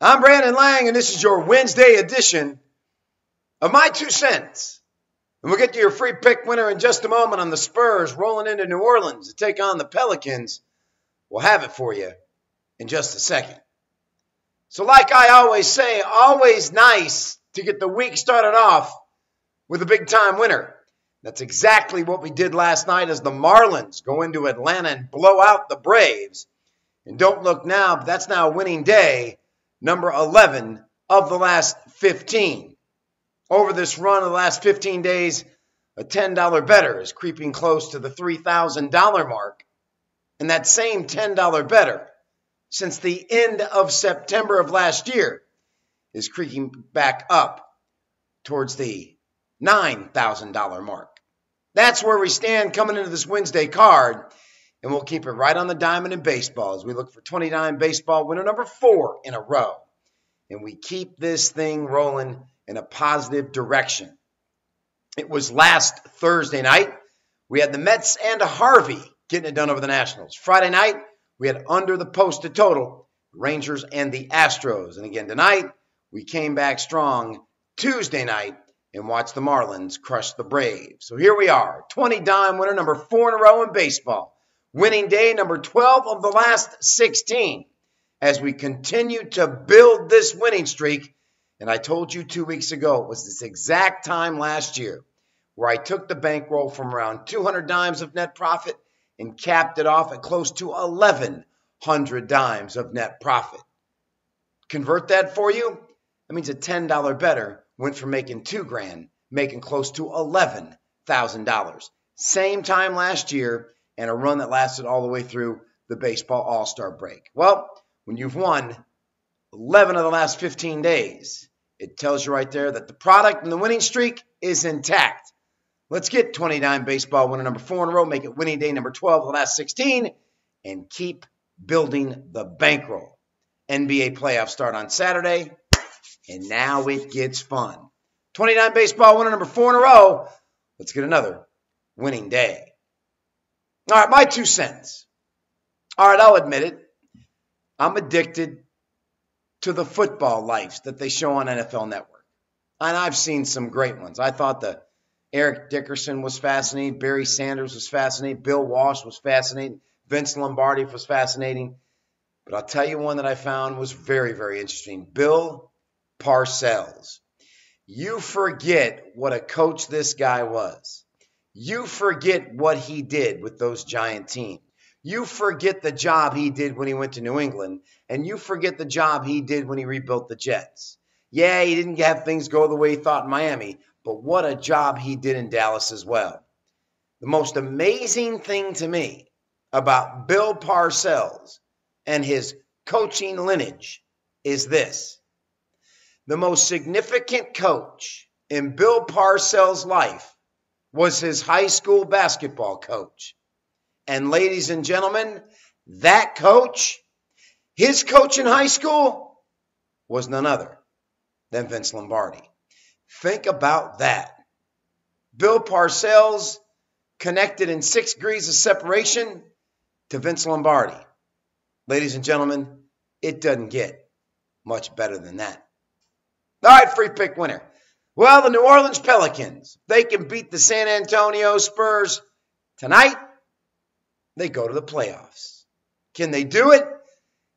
I'm Brandon Lang, and this is your Wednesday edition of My Two Cents. And we'll get to your free pick winner in just a moment on the Spurs rolling into New Orleans to take on the Pelicans. We'll have it for you in just a second. So like I always say, always nice to get the week started off with a big-time winner. That's exactly what we did last night as the Marlins go into Atlanta and blow out the Braves. And don't look now, but that's now a winning day. Number 11 of the last 15. Over this run of the last 15 days, a $10 better is creeping close to the $3,000 mark. And that same $10 better, since the end of September of last year, is creeping back up towards the $9,000 mark. That's where we stand coming into this Wednesday card. And we'll keep it right on the diamond in baseball as we look for 29 baseball winner number 4 in a row. And we keep this thing rolling in a positive direction. It was last Thursday night. We had the Mets and Harvey getting it done over the Nationals. Friday night, we had under the posted total, Rangers and the Astros. And again tonight, we came back strong Tuesday night and watched the Marlins crush the Braves. So here we are, 20-dime winner number 4 in a row in baseball. Winning day number 12 of the last 16 as we continue to build this winning streak. And I told you 2 weeks ago, it was this exact time last year where I took the bankroll from around 200 dimes of net profit and capped it off at close to 1,100 dimes of net profit. Convert that for you. That means a $10 better went from making $2,000, making close to $11,000. Same time last year. And a run that lasted all the way through the baseball all-star break. Well, when you've won 11 of the last 15 days, it tells you right there that the product and the winning streak is intact. Let's get 29 baseball winner number 4 in a row, make it winning day number 12 of the last 16, and keep building the bankroll. NBA playoffs start on Saturday, and now it gets fun. 29 baseball winner number 4 in a row. Let's get another winning day. All right, my 2 cents. All right, I'll admit it. I'm addicted to the football lives that they show on NFL Network. And I've seen some great ones. I thought the Eric Dickerson was fascinating. Barry Sanders was fascinating. Bill Walsh was fascinating. Vince Lombardi was fascinating. But I'll tell you one that I found was very, very interesting. Bill Parcells. You forget what a coach this guy was. You forget what he did with those giant teams. You forget the job he did when he went to New England, and you forget the job he did when he rebuilt the Jets. Yeah, he didn't have things go the way he thought in Miami, but what a job he did in Dallas as well. The most amazing thing to me about Bill Parcells and his coaching lineage is this. The most significant coach in Bill Parcells' life was his high school basketball coach. And ladies and gentlemen, that coach, his coach in high school, was none other than Vince Lombardi. Think about that. Bill Parcells connected in 6 degrees of separation to Vince Lombardi. Ladies and gentlemen, it doesn't get much better than that. All right, free pick winner. Well, the New Orleans Pelicans, they can beat the San Antonio Spurs tonight. They go to the playoffs. Can they do it?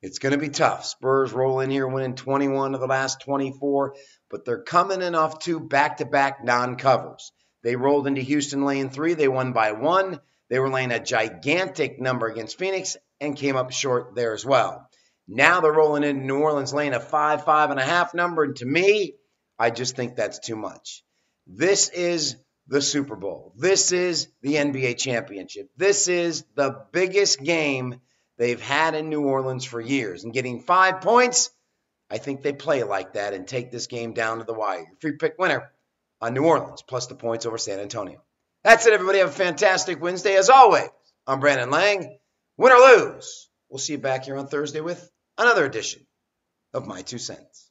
It's going to be tough. Spurs roll in here winning 21 of the last 24, but they're coming in off 2 back-to-back non-covers. They rolled into Houston laying 3. They won by 1. They were laying a gigantic number against Phoenix and came up short there as well. Now they're rolling into New Orleans laying a 5.5 number, and to me, I just think that's too much. This is the Super Bowl. This is the NBA championship. This is the biggest game they've had in New Orleans for years. And getting 5 points, I think they play like that and take this game down to the wire. Free pick winner on New Orleans, plus the points over San Antonio. That's it, everybody. Have a fantastic Wednesday. As always, I'm Brandon Lang. Win or lose, we'll see you back here on Thursday with another edition of My 2 Cents.